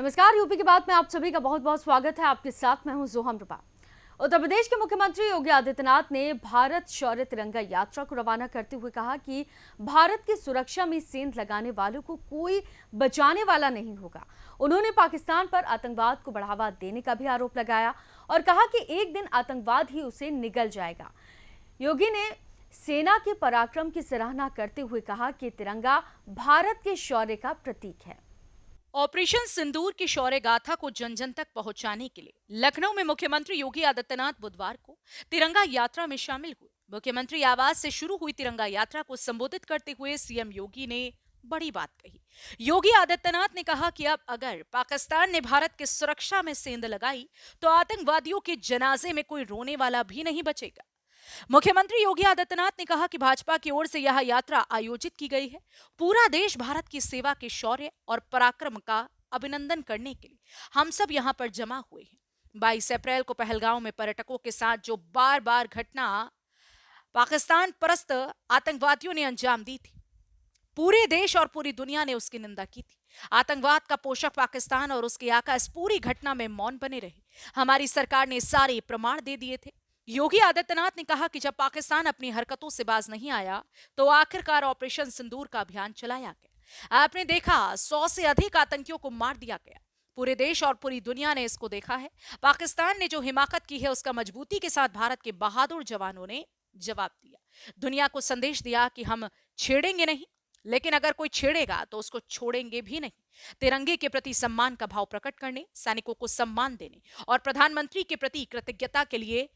नमस्कार। यूपी की बात में आप सभी का बहुत बहुत स्वागत है। आपके साथ मैं हूं जोहम रूपा। उत्तर प्रदेश के मुख्यमंत्री योगी आदित्यनाथ ने भारत शौर्य तिरंगा यात्रा को रवाना करते हुए कहा कि भारत की सुरक्षा में सेंध लगाने वालों को कोई बचाने वाला नहीं होगा। उन्होंने पाकिस्तान पर आतंकवाद को बढ़ावा देने का भी आरोप लगाया और कहा कि एक दिन आतंकवाद ही उसे निगल जाएगा। योगी ने सेना के पराक्रम की सराहना करते हुए कहा कि तिरंगा भारत के शौर्य का प्रतीक है। ऑपरेशन सिंदूर की शौर्य गाथा को जन जन तक पहुंचाने के लिए लखनऊ में मुख्यमंत्री योगी आदित्यनाथ बुधवार को तिरंगा यात्रा में शामिल हुए। मुख्यमंत्री आवास से शुरू हुई तिरंगा यात्रा को संबोधित करते हुए सीएम योगी ने बड़ी बात कही। योगी आदित्यनाथ ने कहा कि अब अगर पाकिस्तान ने भारत की सुरक्षा में सेंध लगाई तो आतंकवादियों के जनाजे में कोई रोने वाला भी नहीं बचेगा। मुख्यमंत्री योगी आदित्यनाथ ने कहा कि भाजपा की ओर से यह यात्रा आयोजित की गई है। पूरा देश भारत की सेवा के शौर्य और पराक्रम का अभिनंदन करने के लिए हम सब यहां पर जमा हुए हैं। 22 अप्रैल को पहलगांव में पर्यटकों के साथ जो बार बार घटना पाकिस्तान परस्त आतंकवादियों ने अंजाम दी थी, पूरे देश और पूरी दुनिया ने उसकी निंदा की थी। आतंकवाद का पोषक पाकिस्तान और उसके आका इस पूरी घटना में मौन बने रहे। हमारी सरकार ने सारे प्रमाण दे दिए थे। योगी आदित्यनाथ ने कहा कि जब पाकिस्तान अपनी हरकतों से बाज नहीं आया तो आखिरकार ऑपरेशन सिंदूर का अभियान चलाया गया। आपने देखा 100 से अधिक आतंकियों को मार दिया गया। पूरे देश और पूरी दुनिया ने इसको देखा है। पाकिस्तान ने जो हिमाकत की है उसका मजबूती के साथ भारत के बहादुर जवानों ने जवाब दिया। दुनिया को संदेश दिया कि हम छेड़ेंगे नहीं, लेकिन अगर कोई छेड़ेगा तो उसको छोड़ेंगे भी नहीं। तिरंगे के प्रति सम्मान का भाव प्रकट करने, सैनिकों को सम्मान देने और प्रधानमंत्री के प्रति कृतज्ञता के लिए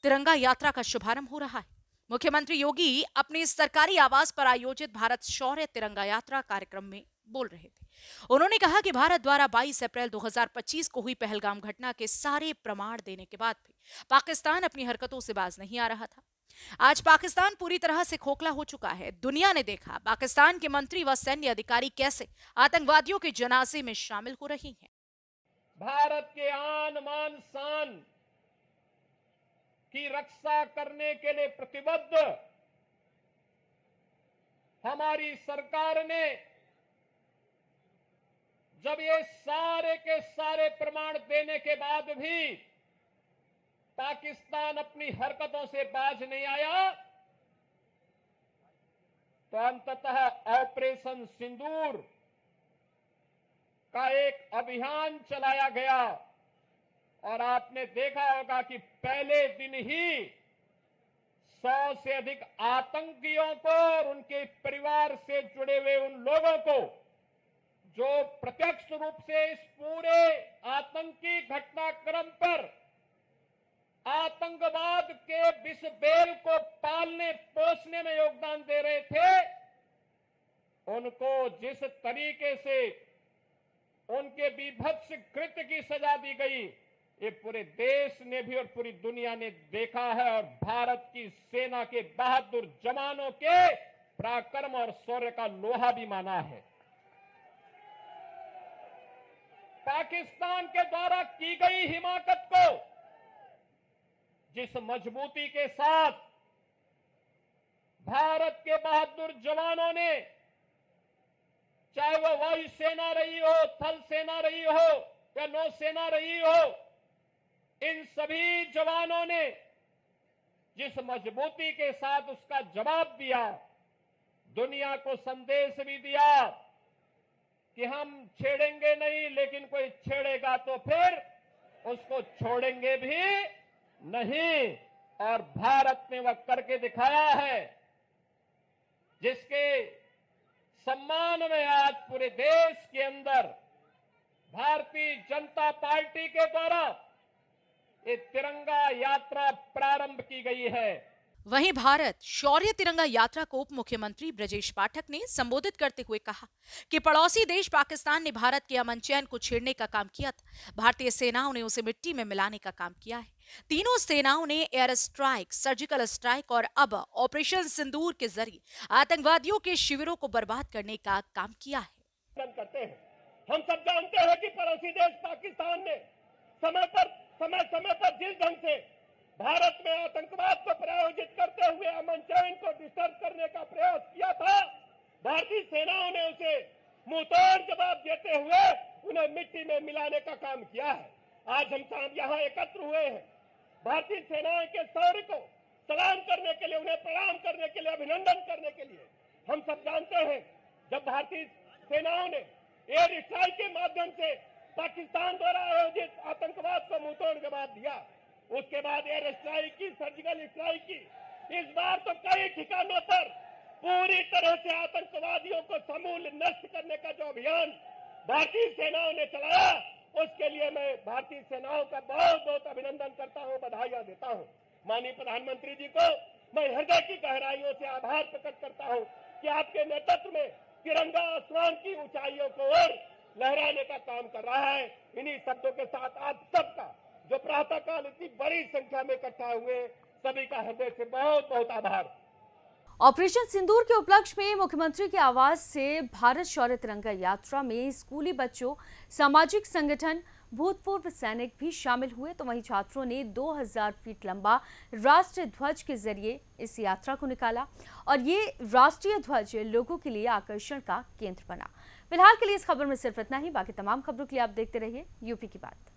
तिरंगा यात्रा का शुभारंभ हो रहा है। मुख्यमंत्री योगी अपने सरकारी आवास पर आयोजित भारत शौर्य तिरंगा यात्रा कार्यक्रम में बोल रहे थे। उन्होंने कहा कि भारत द्वारा 22 अप्रैल 2025 को हुई पहलगाम घटना के सारे प्रमाण देने के बाद भी पाकिस्तान अपनी हरकतों से बाज नहीं आ रहा था। आज पाकिस्तान पूरी तरह से खोखला हो चुका है। दुनिया ने देखा पाकिस्तान के मंत्री व सैन्य अधिकारी कैसे आतंकवादियों के जनाजे में शामिल हो रही हैं। भारत के आन मान शान की रक्षा करने के लिए प्रतिबद्ध हमारी सरकार ने जब ये सारे के सारे प्रमाण देने के बाद भी पाकिस्तान अपनी हरकतों से बाज नहीं आया तो अंततः ऑपरेशन सिंदूर का एक अभियान चलाया गया और आपने देखा होगा कि पहले दिन ही 100 से अधिक आतंकियों को और उनके परिवार से जुड़े हुए उन लोगों को जो प्रत्यक्ष रूप से इस पूरे आतंकी घटनाक्रम पर आतंकवाद के विष बेल को पालने पोषने में योगदान दे रहे थे, उनको जिस तरीके से उनके बीभत्स कृत्य की सजा दी गई, ये पूरे देश ने भी और पूरी दुनिया ने देखा है और भारत की सेना के बहादुर जवानों के पराक्रम और शौर्य का लोहा भी माना है। पाकिस्तान के द्वारा की गई हिमाकत को जिस मजबूती के साथ भारत के बहादुर जवानों ने, चाहे वो वायुसेना रही हो, थल सेना रही हो या नौसेना रही हो, इन सभी जवानों ने जिस मजबूती के साथ उसका जवाब दिया, दुनिया को संदेश भी दिया कि हम छेड़ेंगे नहीं, लेकिन कोई छेड़ेगा तो फिर उसको छोड़ेंगे भी नहीं। और भारत ने वह करके दिखाया है जिसके सम्मान में आज पूरे देश के अंदर भारतीय जनता पार्टी के द्वारा ये तिरंगा यात्रा प्रारंभ की गई है। वहीं भारत शौर्य तिरंगा यात्रा को उप मुख्यमंत्री ब्रजेश पाठक ने संबोधित करते हुए कहा कि पड़ोसी देश पाकिस्तान ने भारत के अमन चैन को छेड़ने का काम किया था। भारतीय सेनाओं ने उसे मिट्टी में मिलाने का काम किया है। तीनों सेनाओं ने एयर स्ट्राइक, सर्जिकल स्ट्राइक और अब ऑपरेशन सिंदूर के जरिए आतंकवादियों के शिविरों को बर्बाद करने का काम किया है। हम सब जानते हैं कि पड़ोसी देश पाकिस्तान ने समय समय पर जिस ढंग से भारत में आतंकवाद को प्रायोजित करते हुए अमन चैन को डिस्टर्ब करने का प्रयास किया था, भारतीय सेनाओं ने उसे मुंहतोड़ जवाब देते हुए उन्हें मिट्टी में आज हम सब यहाँ एकत्र हुए हैं भारतीय सेना के शौर्य को सलाम करने के लिए, उन्हें प्रणाम करने के लिए, अभिनंदन करने के लिए। हम सब जानते हैं जब भारतीय सेनाओं ने एयर स्ट्राइक के माध्यम से पाकिस्तान द्वारा आयोजित आतंकवाद को मुंहतोड़ जवाब दिया, उसके बाद एयर स्ट्राइक की, सर्जिकल स्ट्राइक की, इस बार तो कई ठिकानों पर पूरी तरह से आतंकवादियों को समूल नष्ट करने का जो अभियान भारतीय सेनाओं ने चलाया, उसके लिए मैं भारतीय सेनाओं का बहुत बहुत अभिनंदन करता हूं, बधाइयां देता हूं। माननीय प्रधानमंत्री जी को मैं हृदय की गहराइयों से आभार प्रकट करता हूं कि आपके नेतृत्व में तिरंगा आसमान की ऊंचाइयों को और लहराने का काम कर रहा है। इन्हीं शब्दों के साथ आप सबका जो प्रातःकाल इतनी बड़ी संख्या में इकट्ठा हुए, सभी का हृदय से बहुत बहुत आभार। ऑपरेशन सिंदूर के उपलक्ष्य में मुख्यमंत्री के आवास से भारत शौर्य तिरंगा यात्रा में स्कूली बच्चों, सामाजिक संगठन, भूतपूर्व सैनिक भी शामिल हुए। तो वहीं छात्रों ने 2000 फीट लंबा राष्ट्रीय ध्वज के जरिए इस यात्रा को निकाला और ये राष्ट्रीय ध्वज लोगों के लिए आकर्षण का केंद्र बना। फिलहाल के लिए इस खबर में सिर्फ इतना ही। बाकी तमाम खबरों के लिए आप देखते रहिए यूपी की बात।